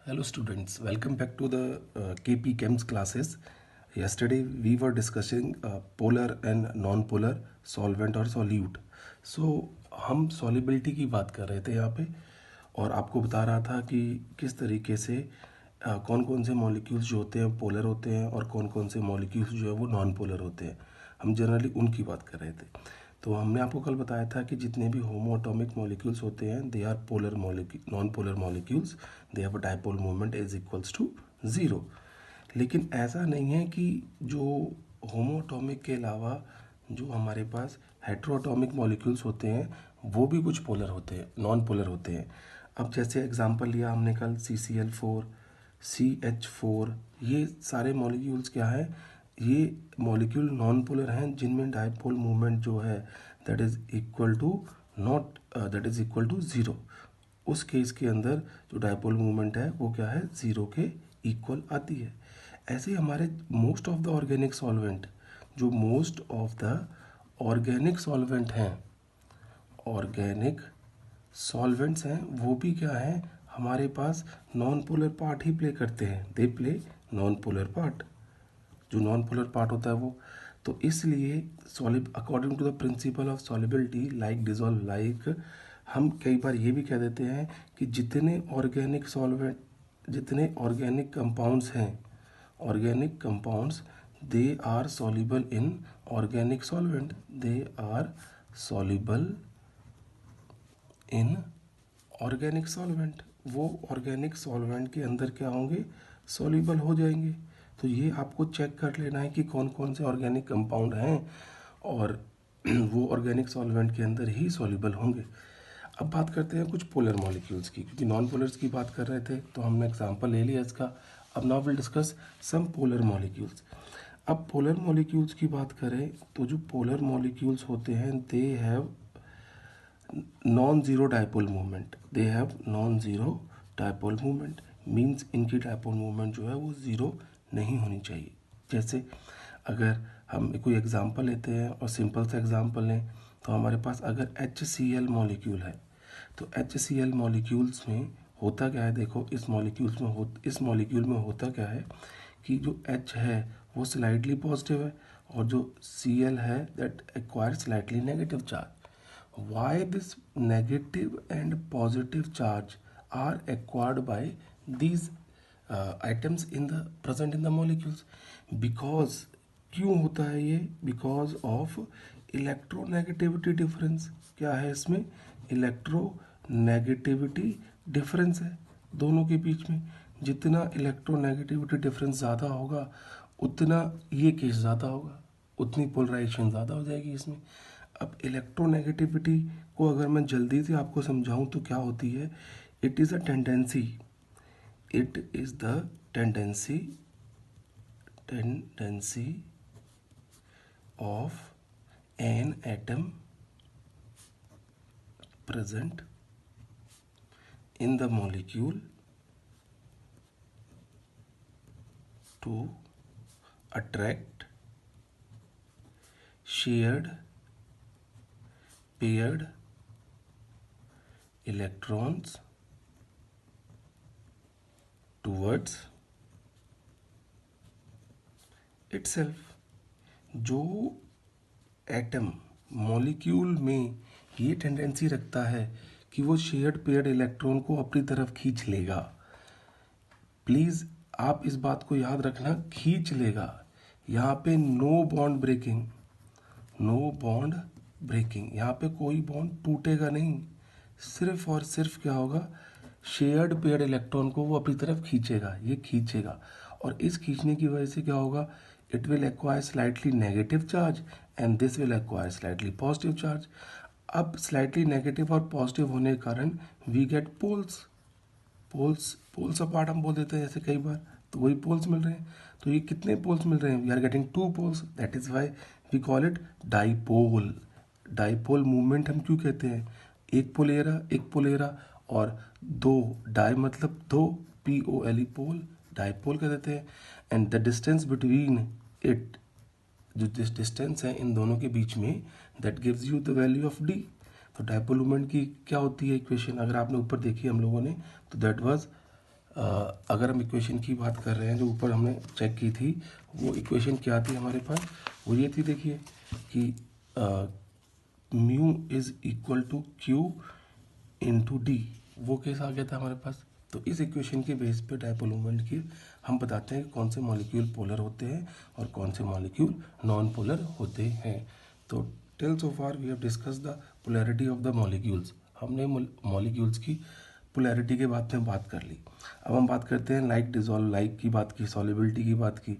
Hello students, welcome back to the KP Chems classes. Yesterday we were discussing polar and non-polar solvent और solute. So हम solubility की बात कर रहे थे यहाँ पे और आपको बता रहा था कि किस तरीके से कौन कौन से मॉलिक्यूल्स जो होते हैं पोलर होते हैं और कौन कौन से मॉलिक्यूल्स जो है वो नॉन पोलर होते हैं. हम जनरली उनकी बात कर रहे थे. तो हमने आपको कल बताया था कि जितने भी होमो एटॉमिक मॉलिक्यूल्स होते हैं they are polar molecule non polar molecules. They have a dipole moment is equals to zero. लेकिन ऐसा नहीं है कि जो होमो एटॉमिक के अलावा जो हमारे पास हेट्रोएटॉमिक मॉलिक्यूल्स होते हैं वो भी कुछ पोलर होते हैं, नॉन पोलर होते हैं. अब जैसे एग्जांपल लिया हमने कल CCl4, CH4, ये सारे मॉलिक्यूल्स क्या हैं, ये मॉलिक्यूल नॉन पोलर हैं जिनमें डायपोल मूवमेंट जो है that is equal to not that is equal to zero. उस केस के अंदर जो डायपोल मूवमेंट है वो क्या है, ज़ीरो के इक्वल आती है. ऐसे ही हमारे most of the organic solvent, जो most of the organic solvent हैं, ऑर्गेनिक सॉल्वेंट्स हैं, वो भी क्या हैं, हमारे पास नॉन पोलर पार्ट ही प्ले करते हैं. They play non polar part. जो नॉन पोलर पार्ट होता है वो, तो इसलिए soluble according to the principle of solubility like dissolve like, हम कई बार ये भी कह देते हैं कि जितने ऑर्गेनिक सॉल्वेंट, जितने ऑर्गेनिक कंपाउंड्स हैं, organic compounds they are soluble in organic solvent. They are soluble in organic solvent. वो ऑर्गेनिक सॉल्वेंट के अंदर क्या होंगे, सॉल्युबल हो जाएंगे. तो ये आपको चेक कर लेना है कि कौन कौन से ऑर्गेनिक कंपाउंड हैं और वो ऑर्गेनिक सॉल्वेंट के अंदर ही सॉल्युबल होंगे. अब बात करते हैं कुछ पोलर मॉलिक्यूल्स की, क्योंकि नॉन पोलर्स की बात कर रहे थे तो हमने एग्जांपल ले लिया इसका. अब now will discuss some polar molecules. अब पोलर मॉलिक्यूल्स की बात करें तो जो पोलर मॉलिक्यूल्स होते हैं they have non zero dipole movement. They have non zero dipole movement means इनकी डायपोल मूवमेंट जो है वो ज़ीरो नहीं होनी चाहिए. जैसे अगर हम कोई एग्जांपल लेते हैं और सिंपल सा एग्जांपल लें तो हमारे पास अगर HCl मॉलिक्यूल है तो HCl मॉलिक्यूल्स में होता क्या है, देखो इस मॉलिक्यूल में होता क्या है कि जो H है वो स्लाइटली पॉजिटिव है और जो Cl है that acquire slightly negative charge. Why this negative and positive charge are acquired by these items in the present in the molecules? Because क्यों होता है ये, because of इलेक्ट्रोनेगेटिविटी डिफरेंस. क्या है इसमें, इलेक्ट्रोनेगेटिविटी डिफरेंस है दोनों के बीच में. जितना इलेक्ट्रोनेगेटिविटी डिफरेंस ज़्यादा होगा उतना ये केस ज़्यादा होगा, उतनी पोलराइजेशन ज़्यादा हो जाएगी इसमें. अब इलेक्ट्रोनेगेटिविटी को अगर मैं जल्दी से आपको समझाऊं तो क्या होती है, it is a tendency, it is the tendency of an atom present in the molecule to attract shared paired electrons towards itself. जो एटम मॉलिक्यूल में ये टेंडेंसी रखता है कि वो शेयर्ड पेयर्ड इलेक्ट्रॉन को अपनी तरफ खींच लेगा. प्लीज़ आप इस बात को याद रखना, खींच लेगा. यहाँ पे no bond breaking, no bond breaking, यहाँ पे कोई बॉन्ड टूटेगा नहीं. सिर्फ और सिर्फ क्या होगा, शेयर्ड पेयर्ड इलेक्ट्रॉन को वो अपनी तरफ खींचेगा, ये खींचेगा. और इस खींचने की वजह से क्या होगा, it will acquire slightly negative charge and this will acquire slightly positive charge. अब slightly negative और positive होने के कारण we get poles. poles apart हम बोल देते हैं जैसे कई बार, तो वही poles मिल रहे हैं. तो ये कितने poles मिल रहे हैं, we are getting 2 poles. that is why we call it dipole. dipole movement हम क्यों कहते हैं, एक पोलेरा और दो, डाई मतलब दो, POLE पोल, डाइपोल कह देते हैं. And the distance between it, जो डिस्टेंस है इन दोनों के बीच में, that gives you the value of D. तो डाइपोल मोमेंट की क्या होती है इक्वेशन, अगर आपने ऊपर देखी हम लोगों ने, तो दैट वाज अगर हम इक्वेशन की बात कर रहे हैं, जो ऊपर हमने चेक की थी, वो इक्वेशन क्या थी हमारे पास, वो ये थी, देखिए कि mu is equal to q into d, वो केस आ गया था हमारे पास। तो इस इक्वेशन के बेस पे डायपोल मोमेंट की हम बताते हैं कि कौन से मॉलिक्यूल पोलर होते हैं और कौन से मॉलिक्यूल नॉन पोलर होते हैं। तो till so far we have discuss the polarity of the molecules. हमने मॉलिक्यूल्स की पोलैरिटी के बारे में बात कर ली। अब हम बात करते हैं लाइक डिजॉल्व लाइक की बात की, सॉल्युबिलिटी की बात की।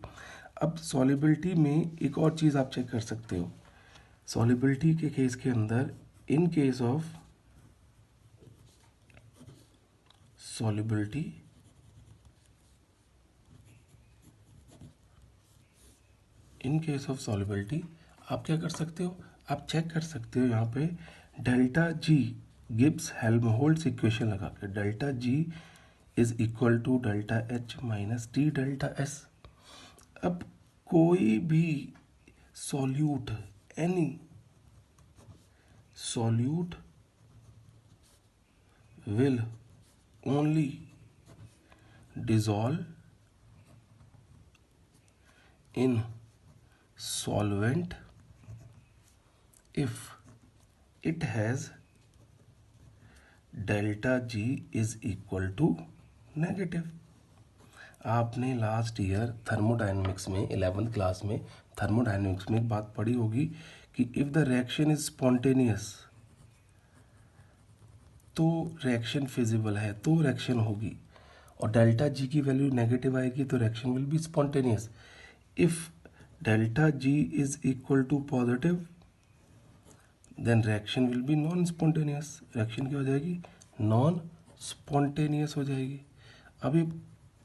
अब सॉल्युबिलिटी में एक और चीज़ आप चेक कर सकते हो। सॉल्युबिलिटी के केस के अंदर, in case of solubility in case of solubility आप क्या कर सकते हो, आप चेक कर सकते हो यहाँ पे delta G, Gibbs Helmholtz equation लगा के, delta G is equal to delta H minus D delta S. अब कोई भी solute, any solute will only dissolve in solvent if it has delta G is equal to negative. आपने last year thermodynamics में 11th class में thermodynamics में एक बात पढ़ी होगी कि if the reaction is spontaneous, तो रिएक्शन फिजिबल है, तो रिएक्शन होगी, और डेल्टा जी की वैल्यू नेगेटिव आएगी तो reaction will be spontaneous. If delta G is equal to positive, then reaction will be non spontaneous. Reaction क्या हो जाएगी, नॉन स्पॉन्टेनियस हो जाएगी। अब ये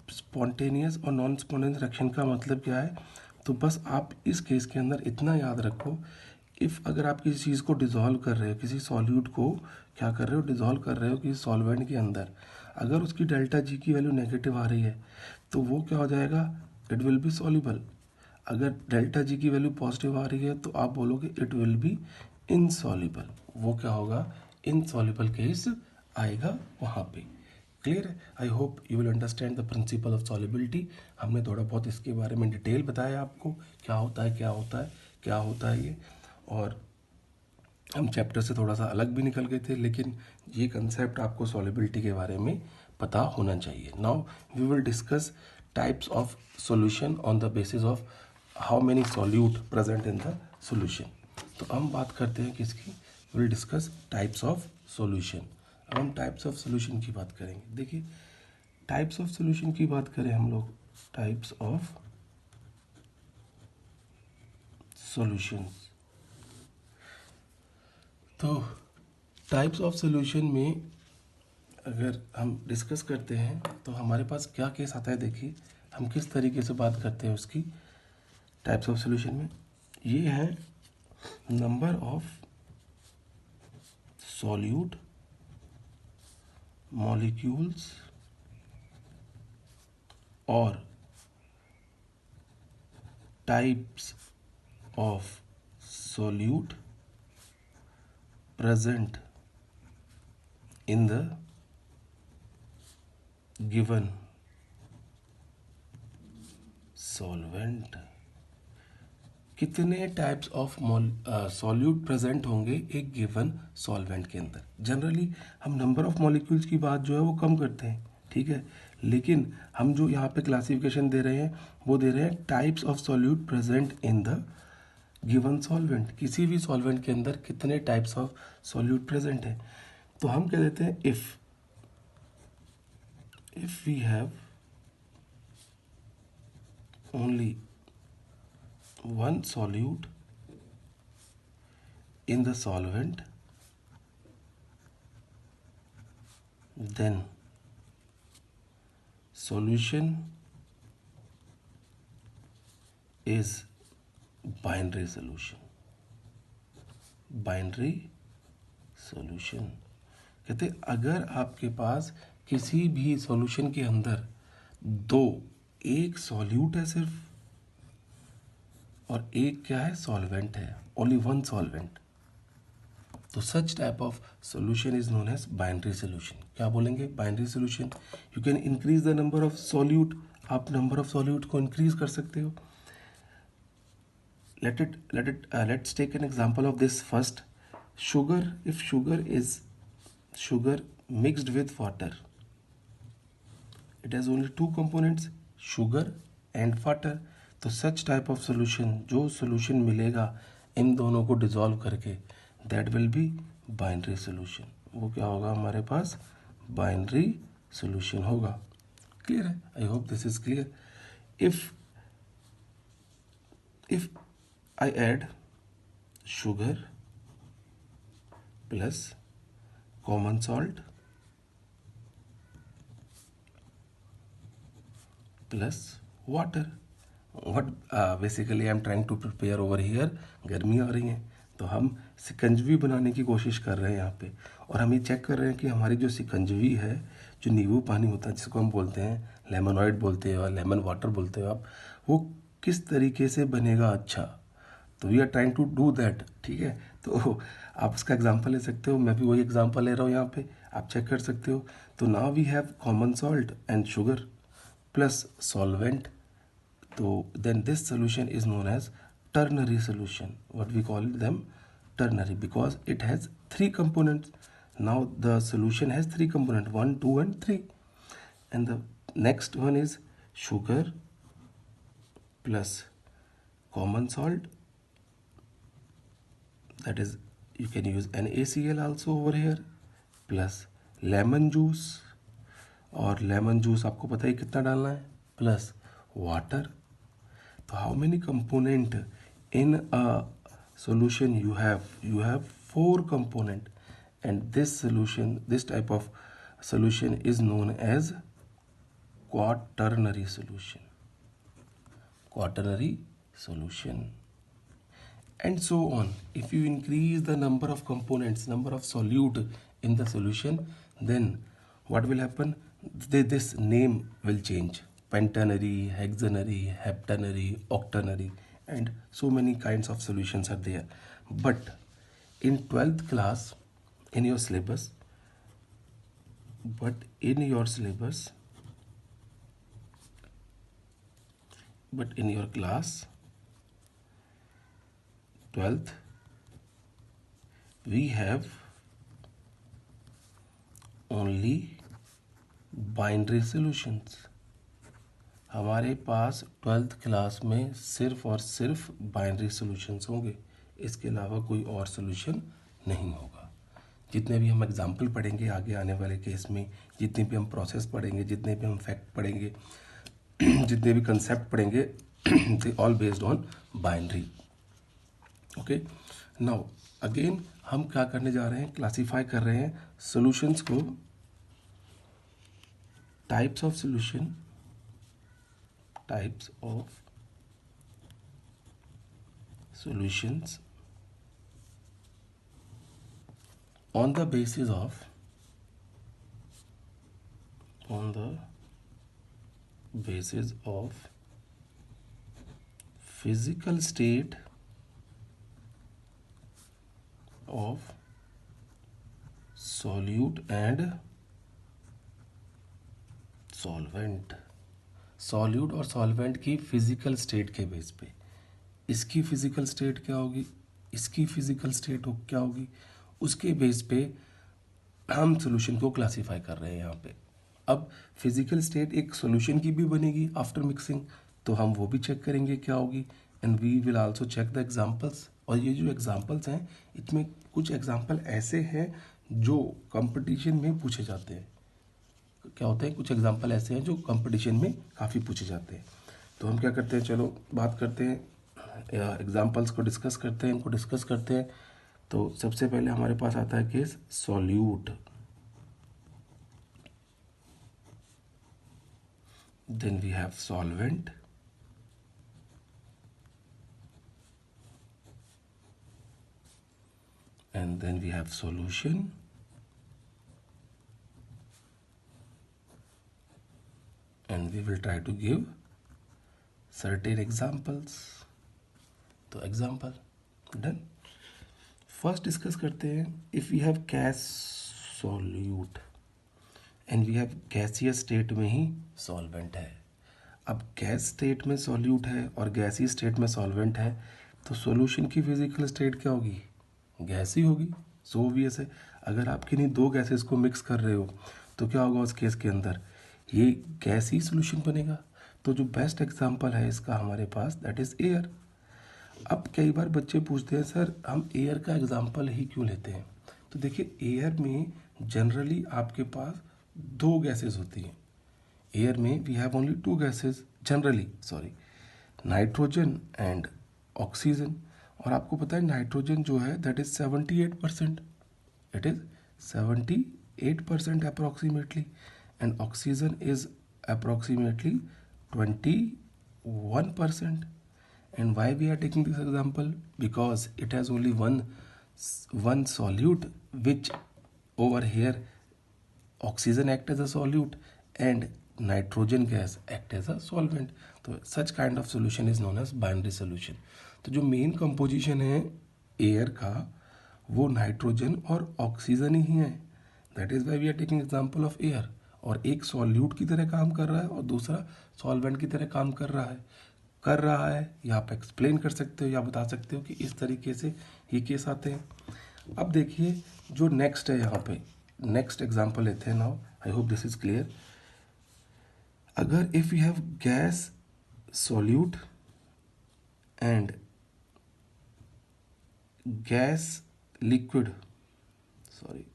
स्पॉन्टेनियस और नॉन स्पॉन्टेनियस रिएक्शन का मतलब क्या है, तो बस आप इस केस के अंदर इतना याद रखो, इफ़ अगर आप किसी चीज़ को डिज़ोल्व कर रहे हो, किसी सॉल्यूट को क्या कर रहे हो, डिज़ोल्व कर रहे हो किसी सॉल्वेंट के अंदर, अगर उसकी डेल्टा जी की वैल्यू नेगेटिव आ रही है तो वो क्या हो जाएगा, इट विल बी सॉल्युबल। अगर डेल्टा जी की वैल्यू पॉजिटिव आ रही है तो आप बोलोगे इट विल बी इनसॉल्युबल। वो क्या होगा, इनसॉल्युबल केस आएगा वहाँ पे। क्लियर है? I hope you will understand the principle of solubility. हमने थोड़ा बहुत इसके बारे में डिटेल बताया आपको, क्या होता है क्या होता है क्या होता है ये, और हम चैप्टर से थोड़ा सा अलग भी निकल गए थे, लेकिन ये कंसेप्ट आपको सॉल्युबिलिटी के बारे में पता होना चाहिए। Now we will discuss types of solution on the basis of how many solute present in the solution. तो हम बात करते हैं किसकी, will discuss types of solution. अब हम टाइप्स ऑफ सॉल्यूशन की बात करेंगे। देखिए टाइप्स ऑफ सॉल्यूशन की बात करें हम लोग, टाइप्स ऑफ सॉल्यूशंस, तो टाइप्स ऑफ सॉल्यूशन में अगर हम डिस्कस करते हैं तो हमारे पास क्या केस आता है। देखिए हम किस तरीके से बात करते हैं उसकी टाइप्स ऑफ सॉल्यूशन में। ये है नंबर ऑफ सॉल्यूट मॉलिक्यूल्स और types of solute present in the given solvent। कितने टाइप्स ऑफ सॉल्यूट प्रेजेंट होंगे एक गिवन सॉल्वेंट के अंदर। जनरली हम नंबर ऑफ मॉलिक्यूल्स की बात जो है वो कम करते हैं, ठीक है, लेकिन हम जो यहाँ पे क्लासिफिकेशन दे रहे हैं वो दे रहे हैं types of solute present in the given solvent. किसी भी सॉल्वेंट के अंदर कितने टाइप्स ऑफ सॉल्यूट प्रेजेंट है। तो हम कह देते हैं if we have only one solute in the solvent, then solution is binary solution। binary solution कहते अगर आपके पास किसी भी सॉल्यूशन के अंदर एक सॉल्यूट है सिर्फ और एक क्या है, सॉल्वेंट है, ओनली वन सॉल्वेंट, तो such type of solution is known as binary solution. क्या बोलेंगे, binary solution. You can increase the number of solute, आप नंबर ऑफ सॉल्यूट को इंक्रीज कर सकते हो. Let's take an example of this first. Sugar, if sugar is sugar mixed with water, it has only two components, sugar and water. तो such type of solution, जो solution मिलेगा इन दोनों को dissolve करके, that will be binary solution. वो क्या होगा हमारे पास, binary solution होगा. Clear है? I hope this is clear. If I add sugar plus common salt plus water, what basically I am trying to prepare over here, गर्मी आ रही है तो हम सिकंजवी बनाने की कोशिश कर रहे हैं यहाँ पे, और हम ये चेक कर रहे हैं कि हमारी जो सिकंजवी है, जो नींबू पानी होता है जिसको हम बोलते हैं लेमनॉइड बोलते हो, लेमन वाटर बोलते हो आप, वो किस तरीके से बनेगा अच्छा. तो we are trying to do that. ठीक है, तो आप उसका एग्जांपल ले सकते हो, मैं भी वही एग्जांपल ले रहा हूँ यहाँ पे, आप चेक कर सकते हो. तो now we have common salt and sugar plus solvent. तो then this solution is known as ternary solution. What we call them ternary, because it has three components. Now the solution has three components, 1, 2 and 3. And the next one is sugar plus common salt, that is you can use NaCl also over here, plus lemon juice, और lemon juice आपको पता ही कितना डालना है, plus water. तो how many component in a solution you have four component, and this solution, this type of solution is known as quaternary solution. Quaternary solution. And so on. If you increase the number of components, number of solute in the solution, then what will happen, this name will change. Pentanary, hexanary, heptanary, octanary, and so many kinds of solutions are there. But in 12th class, in your syllabus, in your class 12th, we have only binary solutions. हमारे पास 12th class में सिर्फ और सिर्फ binary solutions होंगे, इसके अलावा कोई और सॉल्यूशन नहीं होगा. जितने भी हम एग्जाम्पल पढ़ेंगे आगे आने वाले केस में, जितने भी हम प्रोसेस पढ़ेंगे, जितने भी हम फैक्ट पढ़ेंगे, जितने भी कंसेप्ट पढ़ेंगे, they all based on binary. Okay, now again हम क्या करने जा रहे हैं, क्लासीफाई कर रहे हैं सॉल्यूशंस को. Types of solution, types of solutions on the basis of physical state of solute and solvent. Solute और सॉल्वेंट की फिजिकल स्टेट के बेस पे, इसकी फिजिकल स्टेट क्या होगी, इसकी फिजिकल स्टेट क्या होगी, उसके बेस पे हम सॉल्यूशन को क्लासीफाई कर रहे हैं यहाँ पे. अब फिजिकल स्टेट एक सॉल्यूशन की भी बनेगी आफ्टर मिक्सिंग, तो हम वो भी चेक करेंगे क्या होगी. And we will also check the examples. और ये जो एग्जांपल्स हैं, इसमें कुछ एग्जांपल ऐसे हैं जो कंपटीशन में पूछे जाते हैं. क्या होता है, कुछ एग्जांपल ऐसे हैं जो कंपटीशन में काफ़ी पूछे जाते हैं. तो हम क्या करते हैं, चलो बात करते हैं, एग्जांपल्स को डिस्कस करते हैं, इनको डिस्कस करते हैं. तो सबसे पहले हमारे पास आता है case solute, then we have solvent, and then we have solution, and we will try to give certain examples. तो एग्जाम्पल डन. फर्स्ट डिस्कस करते हैं, if we have cash solute. And we have gaseous state में ही solvent है। अब gas state में solute है और गैसी स्टेट में सॉल्वेंट है, तो सॉल्यूशन की फिजिकल स्टेट क्या होगी? गैस ही होगी। सो ऑब्वियस है। अगर आप किन्हीं दो गैसेस को मिक्स कर रहे हो तो क्या होगा उस केस के अंदर? ये गैस ही सॉल्यूशन बनेगा। तो जो बेस्ट एग्जांपल है इसका हमारे पास, दैट इज़ एयर। अब कई बार बच्चे पूछते हैं सर हम एयर का एग्जांपल ही क्यों लेते हैं? तो देखिए, एयर में जनरली आपके पास दो गैसेस होती हैं। एयर में we have only two gases generally, sorry, nitrogen and oxygen. और आपको पता है नाइट्रोजन जो है that is 78%, it is 78% approximately, and oxygen is approximately 21%. And why we are taking this example? Because it has only one solute, which over here oxygen act as a solute and nitrogen gas act as a solvent. तो such kind of solution is known as binary solution. तो जो main composition है air का वो nitrogen और oxygen ही है। That is why we are taking example of air. और एक सॉल्यूट की तरह काम कर रहा है और दूसरा सॉल्वेंट की तरह काम कर रहा है या आप एक्सप्लेन कर सकते हो या बता सकते हो कि इस तरीके से ये केस आते हैं। अब देखिए जो नेक्स्ट है, यहाँ पे नेक्स्ट एग्जांपल लेते हैं now. I hope this is clear. अगर if you have gas solute and gas liquid, sorry,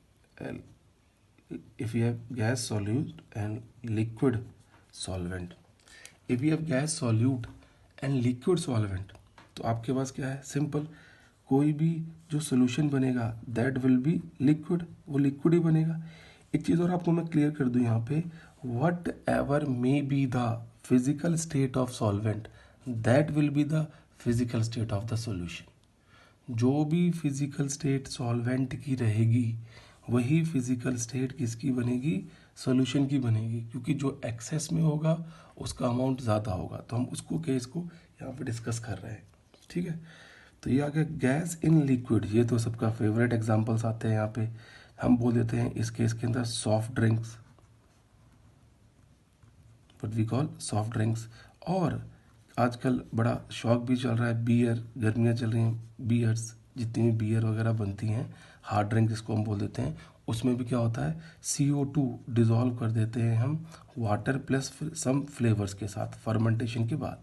if you have gas solute and liquid solvent, if you have gas solute and liquid solvent, तो आपके पास क्या है? Simple, कोई भी जो solution बनेगा that will be liquid, वो liquid ही बनेगा। एक चीज़ और आपको मैं क्लियर कर दूं यहाँ पे, what ever may be the physical state of solvent that will be the physical state of the solution. जो भी फिजिकल स्टेट सॉल्वेंट की रहेगी वही फिजिकल स्टेट किसकी बनेगी? सॉल्यूशन की बनेगी, क्योंकि जो एक्सेस में होगा उसका अमाउंट ज़्यादा होगा। तो हम उसको केस को यहाँ पे डिस्कस कर रहे हैं, ठीक है। तो ये आ गया गैस इन लिक्विड। ये तो सबका फेवरेट एग्जांपल्स आते हैं यहाँ पे। हम बोल देते हैं इस केस के अंदर soft drinks, what we call soft drinks. और आजकल बड़ा शौक भी चल रहा है बियर, गर्मियाँ चल रही हैं, बियर्स, जितनी भी बियर वगैरह बनती हैं, हार्ड ड्रिंक जिसको हम बोल देते हैं, उसमें भी क्या होता है? CO2 डिज़ोल्व कर देते हैं हम वाटर प्लस सम फ्लेवर्स के साथ फर्मेंटेशन के बाद,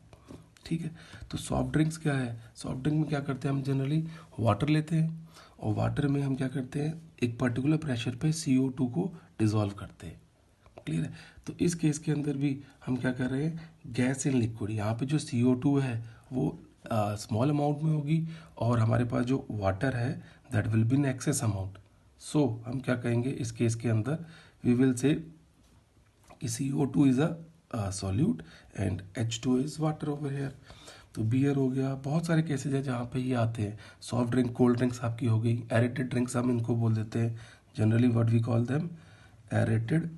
ठीक है। तो सॉफ्ट ड्रिंक्स क्या है? सॉफ्ट ड्रिंक में क्या करते हैं हम? जनरली वाटर लेते हैं और वाटर में हम क्या करते हैं? एक पर्टिकुलर प्रेशर पे CO2 को डिज़ोल्व करते हैं, क्लियर है। तो इस केस के अंदर भी हम क्या कर रहे हैं? Gas in liquid. यहाँ पे जो CO2 है वो स्मॉल अमाउंट में होगी और हमारे पास जो वाटर है that will be in excess amount. So हम क्या कहेंगे इस केस के अंदर? वी विल से कि CO2 is a solute and H2 is water over here. तो बियर हो गया, बहुत सारे केसेज हैं जहाँ पे ये आते हैं। सॉफ्ट ड्रिंक, कोल्ड ड्रिंक्स आपकी हो गई, एरेटेड ड्रिंक्स हम इनको बोल देते हैं, generally what we call them aerated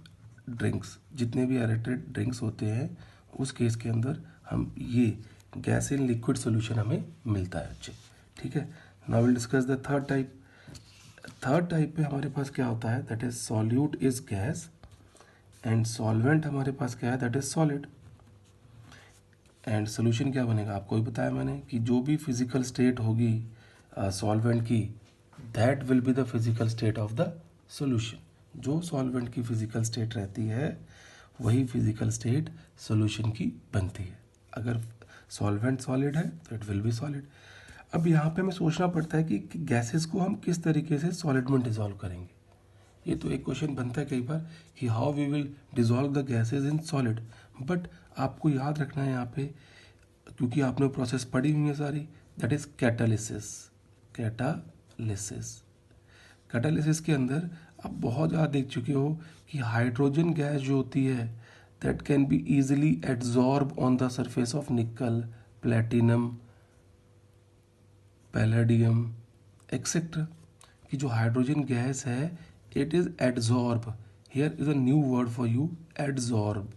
drinks. जितने भी एरेटेड ड्रिंक्स होते हैं उस केस के अंदर हम ये गैस इन लिक्विड सोल्यूशन हमें मिलता है बच्चे, ठीक है। Now will discuss the third type. Third type पे हमारे पास क्या होता है? That is solute is gas and solvent हमारे पास क्या है? That is solid. And solution क्या बनेगा? आपको ही बताया मैंने कि जो भी फिजिकल स्टेट होगी सॉल्वेंट की that will be the physical state of the solution. जो सॉल्वेंट की फिजिकल स्टेट रहती है वही फिजिकल स्टेट सोल्यूशन की बनती है। अगर सॉल्वेंट सॉलिड है तो इट विल बी सॉलिड। अब यहाँ पे हमें सोचना पड़ता है कि गैसेस को हम किस तरीके से सॉलिड में डिजोल्व करेंगे। ये तो एक क्वेश्चन बनता है कई बार कि how we will dissolve the gases in solid. But आपको याद रखना है यहाँ पे, क्योंकि आपने प्रोसेस पढ़ी हुई है सारी, दैट इज कैटालिसिस। कैटालिसिस के अंदर आप बहुत ज़्यादा देख चुके हो कि हाइड्रोजन गैस जो होती है that can be easily absorb on the surface of nickel, platinum, palladium etcetera. कि जो हाइड्रोजन गैस है it is adsorb. Here is a new word for you, adsorb.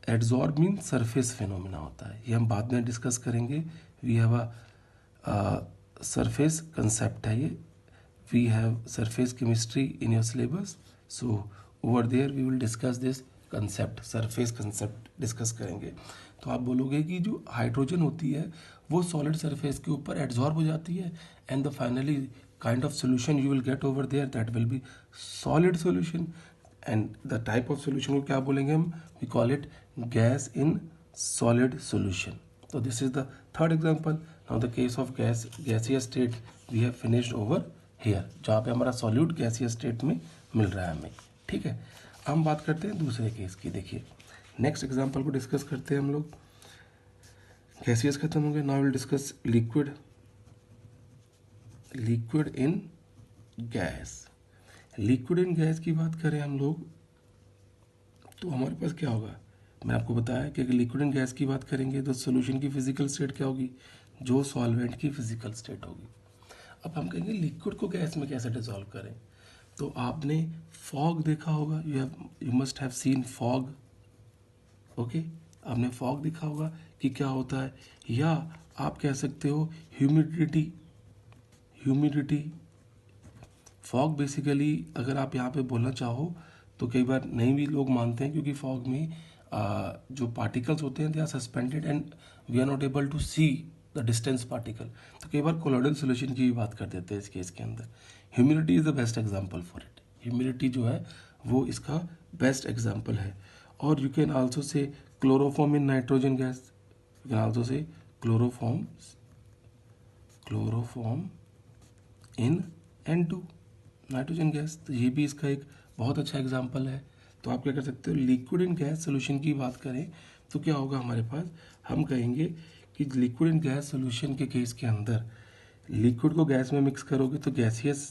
Adsorb mean surface phenomena होता है, ये हम बाद में डिस्कस करेंगे। We have a surface concept है ये, we have surface chemistry in your syllabus, so over there we will discuss this concept, surface concept discuss करेंगे। तो आप बोलोगे कि जो हाइड्रोजन होती है वो सॉलिड सरफेस के ऊपर एड्जॉर्ब हो जाती है, and the finally kind of solution you will get over there that will be solid solution. And the type of solution को क्या बोलेंगे हम, we call it gas in solid solution. तो this is the third example. Now the case of gaseous state we have finished over here, जहाँ पे हमारा solute gaseous state में मिल रहा है हमें। ठीक है, हम बात करते हैं दूसरे केस की। देखिए नेक्स्ट एग्जाम्पल को डिस्कस करते हैं हम लोग। गैसियस खत्म हो गया, now will discuss liquid. Liquid in gas, liquid in gas की बात करें हम लोग तो हमारे पास क्या होगा, मैंने आपको बताया कि अगर लिक्विड इन गैस की बात करेंगे तो सोल्यूशन की फिजिकल स्टेट क्या होगी, जो सॉल्वेंट की फिजिकल स्टेट होगी। अब हम कहेंगे लिक्विड को गैस में कैसे डिसॉल्व करें, तो आपने फॉग देखा होगा, you must have seen fog. Okay, आपने फॉग देखा होगा कि क्या होता है, या आप कह सकते हो ह्यूमिडिटी। ह्यूमिडिटी फॉग बेसिकली अगर आप यहाँ पे बोलना चाहो तो कई बार नहीं भी लोग मानते हैं, क्योंकि फॉग में जो पार्टिकल्स होते हैं they are suspended and we are not able to see the distance particle. तो कई बार कोलोइडल सोल्यूशन की भी बात कर देते हैं इस केस के अंदर। Humidity is the best example for it. Humidity जो है वो इसका बेस्ट एग्जाम्पल है। और you can also say chloroform in nitrogen gas, you can also say chloroform in N2 nitrogen gas, तो ये भी इसका एक बहुत अच्छा एग्जाम्पल है। तो आप क्या कर सकते हो, लिक्विड इन गैस सोल्यूशन की बात करें तो क्या होगा हमारे पास, हम कहेंगे कि लिक्विड इन गैस सोल्यूशन के केस के अंदर लिक्विड को गैस में मिक्स करोगे तो गैसियस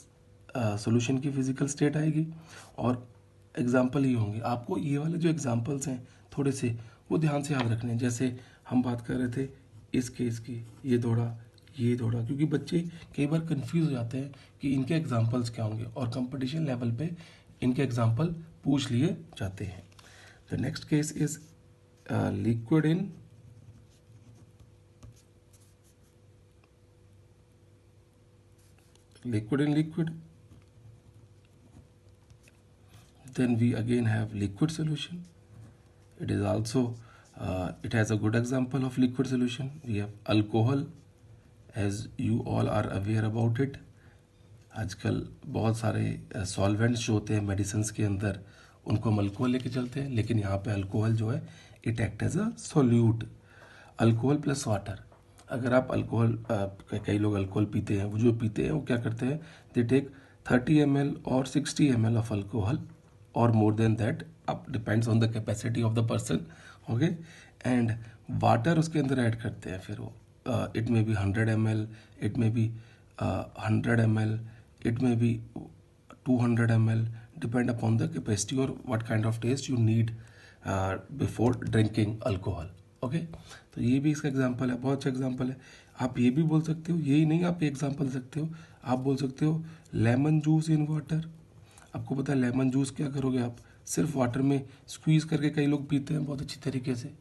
सोल्यूशन की फिजिकल स्टेट आएगी। और एग्जाम्पल ये होंगे, आपको ये वाले जो एग्जाम्पल्स हैं थोड़े से वो ध्यान से याद रखने हैं। जैसे हम बात कर रहे थे इस केस की, ये दौड़ा, क्योंकि बच्चे कई बार कंफ्यूज हो जाते हैं कि इनके एग्जाम्पल्स क्या होंगे, और कंपटीशन लेवल पे इनके एग्जाम्पल पूछ लिए जाते हैं। The next case is liquid in liquid. Then we again have liquid solution. It is also it has a good example of liquid solution. We have alcohol, as you all are aware about it. आजकल बहुत सारे solvents जो होते हैं medicine के अंदर उनको हम अल्कोहल लेके चलते हैं, लेकिन यहाँ पे अल्कोहल जो है it act as a solute. Alcohol plus water, अगर आप अल्कोहल कई लोग अल्कोहल पीते हैं, वो जो पीते हैं वो क्या करते हैं, दे टेक 30 ml और 60 ml ऑफ अल्कोहल और मोर देन दैट, अब depends on the capacity of the person. Okay, and water उसके अंदर ऐड करते हैं, फिर वो it may be 100 ml, it may be 100 ml, it may be 200 ml, depend upon the capacity or what kind of taste you need before drinking alcohol. Okay, तो ये भी इसका एग्जांपल है, बहुत अच्छा एग्जांपल है। आप ये भी बोल सकते हो, यही नहीं आप एग्जांपल दे सकते हो, आप बोल सकते हो लेमन जूस इन वाटर। आपको पता है लेमन जूस क्या करोगे, आप सिर्फ वाटर में स्क्वीज़ करके कई लोग पीते हैं बहुत अच्छी तरीके से।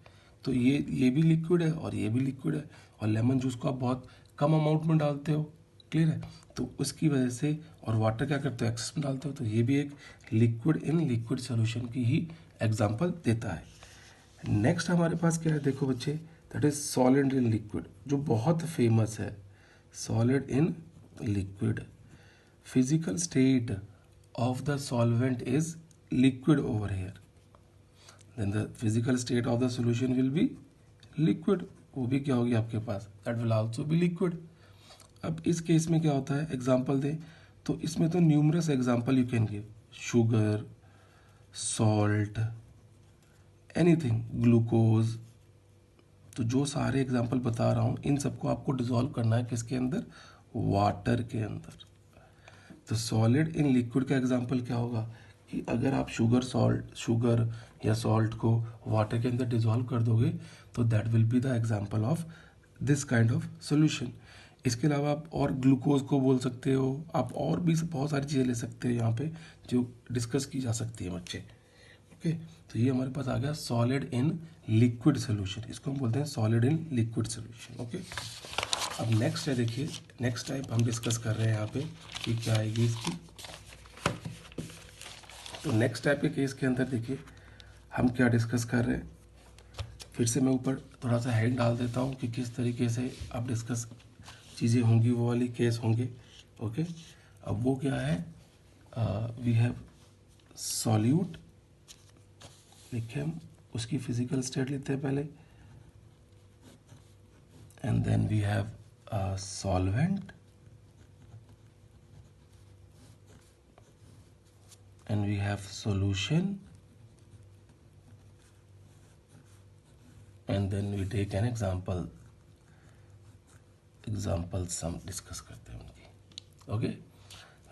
तो ये भी लिक्विड है और ये भी लिक्विड है, और लेमन जूस को आप बहुत कम अमाउंट में डालते हो, क्लियर है, तो उसकी वजह से, और वाटर क्या करते हो एक्सेस में डालते हो, तो ये भी एक लिक्विड इन लिक्विड सोल्यूशन की ही एग्जांपल देता है। नेक्स्ट हमारे पास क्या है, देखो बच्चे, that is solid in liquid, जो बहुत फेमस है। Solid in liquid, physical state of the solvent is liquid over here, then the physical state of the solution will be liquid, वो भी क्या होगी आपके पास, that will also be liquid. अब इस केस में क्या होता है, एग्जाम्पल दें तो इसमें तो numerous example you can give, sugar, salt, anything, glucose. तो जो सारे एग्जाम्पल बता रहा हूँ इन सबको आपको डिसॉल्व करना है किसके अंदर, वाटर के अंदर। तो सॉलिड इन लिक्विड का एग्जाम्पल क्या होगा कि अगर आप शुगर या सॉल्ट को वाटर के अंदर डिसॉल्व कर दोगे तो that will be the example of this kind of solution. इसके अलावा आप और ग्लूकोज को बोल सकते हो, आप और भी बहुत सारी चीज़ें ले सकते हो यहाँ पे जो डिस्कस की जा सकती है बच्चे। ओके, तो ये हमारे पास आ गया सॉलिड इन लिक्विड सोल्यूशन, इसको हम बोलते हैं solid in liquid solution. Okay, अब नेक्स्ट है, देखिए नेक्स्ट टाइप हम डिस्कस कर रहे हैं यहाँ पे कि क्या आएगी इसकी, तो नेक्स्ट टाइप के केस के अंदर देखिए हम क्या डिस्कस कर रहे हैं। फिर से मैं ऊपर थोड़ा सा हेड डाल देता हूँ कि किस तरीके से आप डिस्कस चीज़ें होंगी, वो वाली केस होंगे। ओके, अब वो क्या है, वी हैव सॉल्यूट, लिखे हम उसकी फिजिकल स्टेट लेते हैं पहले, and then we have solvent, and we have solution, and then we take an example sum discuss करते हैं उनकी. Okay,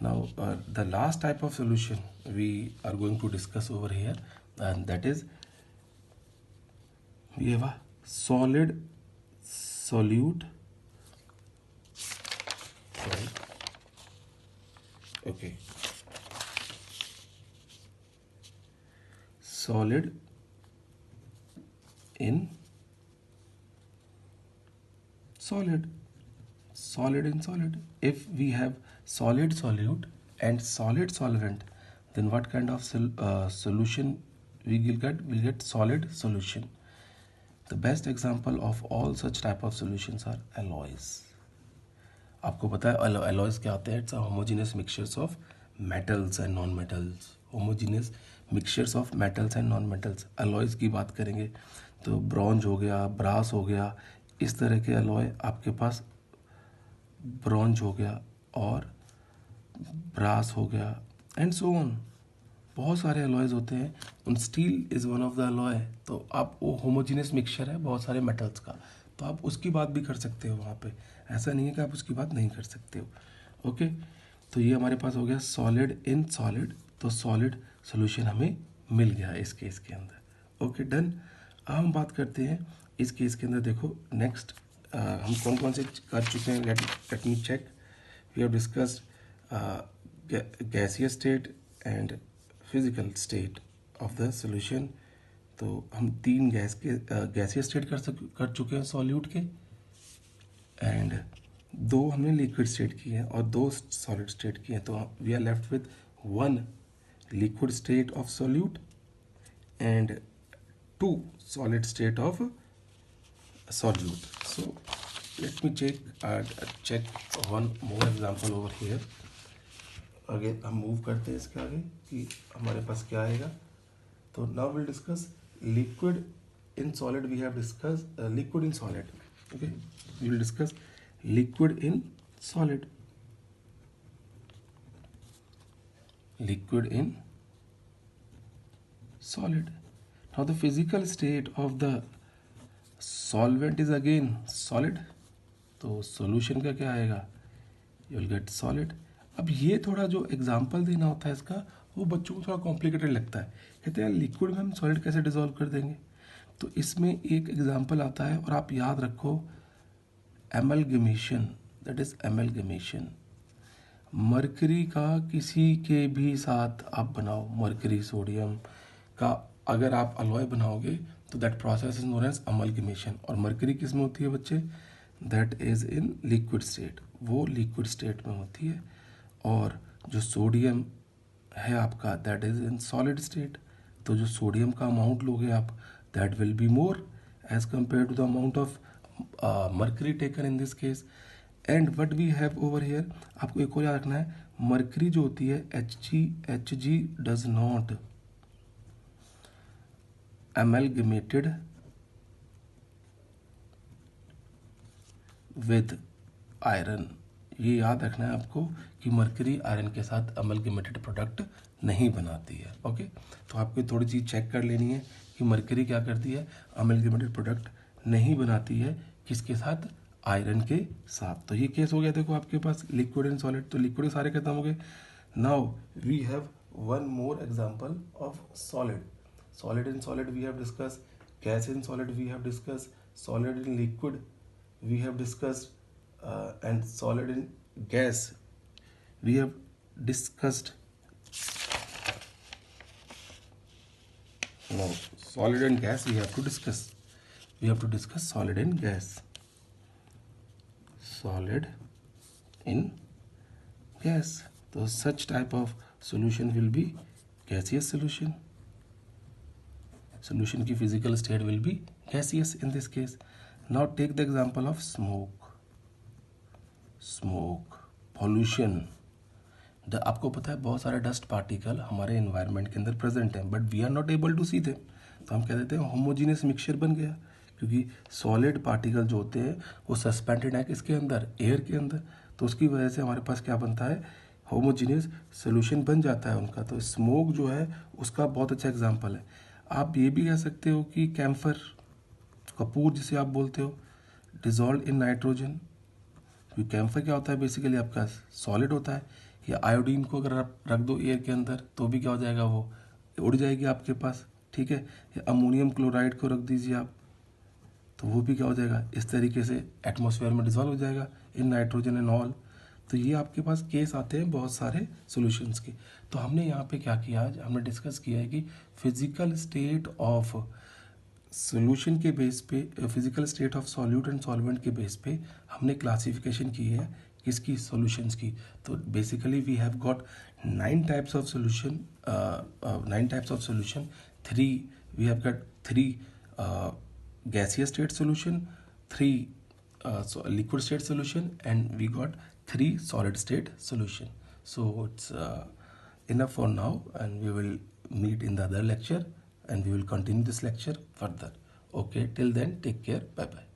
now the last type of solution we are going to discuss over here, and that is we have a solid solute. Sorry. Okay, solid in solid, solid in solid. If we have solid solute and solid solvent, then what kind of solution we will get? We'll get solid solution. The best example of all such type of solutions are alloys. आपको पता है alloys क्या होते हैं? It's a homogeneous mixtures of metals and non-metals. Homogeneous mixtures of metals and non-metals. alloys की बात करेंगे तो ब्रॉन्ज हो गया, ब्रास हो गया, इस तरह के alloy आपके पास ब्रॉन्ज हो गया और ब्रास हो गया एंड सो ऑन. बहुत सारे अलॉयज़ होते हैं. उन steel is one of the alloy. तो आप वो होमोजीनियस मिक्सचर है बहुत सारे मेटल्स का, तो आप उसकी बात भी कर सकते हो वहाँ पे. ऐसा नहीं है कि आप उसकी बात नहीं कर सकते हो. ओके, तो ये हमारे पास हो गया सॉलिड इन सॉलिड. तो सॉलिड सोल्यूशन हमें मिल गया इस केस के अंदर. Okay, done. अब हम बात करते हैं इस केस के अंदर. देखो नेक्स्ट हम कौन कौन से कर चुके हैं. Let me check. We have discussed gaseous state and physical state of the solution. तो हम 3 गैसियस स्टेट कर चुके हैं सॉल्यूट के, एंड 2 हमने लिक्विड स्टेट की है और 2 सॉलिड स्टेट की है. तो we are left with 1 liquid state of solute and 2 solid state of solute. So let me check one more example over here. आगे हम मूव करते हैं इसके आगे कि हमारे पास क्या आएगा. तो now will discuss liquid in solid. We have discuss liquid in solid. Okay, we will discuss liquid in solid. Liquid in solid. Now the physical state of the solvent is again solid. तो solution का क्या आएगा? You will get solid. अब ये थोड़ा जो example देना होता है इसका, वो बच्चों को थोड़ा कॉम्प्लिकेटेड लगता है. कहते हैं लिक्विड में हम सॉलिड कैसे डिसॉल्व कर देंगे. तो इसमें एक एग्जांपल आता है और आप याद रखो, amalgamation. That is amalgamation. Mercury का किसी के भी साथ आप बनाओ, मरकरी सोडियम का अगर आप अलॉय बनाओगे तो that process is known as amalgamation. और मरकरी किस में होती है बच्चे? That is in liquid state. वो लिक्विड स्टेट में होती है. और जो सोडियम है आपका that is in solid state. तो जो सोडियम का अमाउंट लोगे आप, that will be more as compare to the amount of mercury taken in this case. And what we have over here, आपको एक और याद रखना है, मरकरी जो होती है Hg does not amalgamated with iron. ये याद रखना है आपको कि मरकरी आयरन के साथ अमलगमेटेड प्रोडक्ट नहीं बनाती है. ओके, तो आपको थोड़ी चीज़ चेक कर लेनी है कि मरकरी क्या करती है, अमलगमेटेड प्रोडक्ट नहीं बनाती है. किसके साथ? आयरन के साथ. तो ये केस हो गया. देखो आपके पास लिक्विड एंड सॉलिड. तो लिक्विड सारे खत्म हो गए. Now we have one more example of solid. Solid in solid we have discussed, gas in solid we have discussed, solid in liquid we have discussed, and solid in gas we have discussed. No, solid and gas we have to discuss. We have to discuss solid and gas. Solid in gas. So such type of solution will be gaseous solution. Solution की physical state will be gaseous in this case. Now take the example of smoke pollution. आपको पता है बहुत सारे dust particle हमारे environment के अंदर present हैं, but we are not able to see them. तो हम कह देते हैं होमोजीनियस मिक्सचर बन गया, क्योंकि सॉलिड पार्टिकल जो होते हैं वो सस्पेंडेड है किसके अंदर, एयर के अंदर. तो उसकी वजह से हमारे पास क्या बनता है, होमोजीनियस सोल्यूशन बन जाता है उनका. तो स्मोक जो है उसका बहुत अच्छा एग्जाम्पल है. आप ये भी कह सकते हो कि कैम्फर, कपूर जिसे आप बोलते हो, डिजॉल्व इन नाइट्रोजन. क्योंकि कैम्फर क्या होता है, बेसिकली आपका सॉलिड होता है. या आयोडीन को अगर आप रख दो एयर के अंदर तो भी क्या हो जाएगा, वो उड़ जाएगी आपके पास, ठीक है. या अमोनियम क्लोराइड को रख दीजिए आप, तो वो भी क्या हो जाएगा, इस तरीके से एटमॉस्फेयर में डिजॉल्व हो जाएगा इन नाइट्रोजन एंड ऑल. तो ये आपके पास केस आते हैं बहुत सारे सॉल्यूशंस के. तो हमने यहाँ पे क्या किया, आज हमने डिस्कस किया है कि फिजिकल स्टेट ऑफ सॉल्यूशन के बेस पे, physical state of solute and solvent के बेस पे हमने क्लासिफिकेशन की है किसकी, सॉल्यूशंस की. तो basically we have got 9 types of solution, 9 types of solution. 3 we have got 3 gaseous state solution, 3 liquid state solution, and we got 3 solid state solution. So it's enough for now, and we will meet in the other lecture, and we will continue this lecture further. Okay, till then, take care. Bye bye.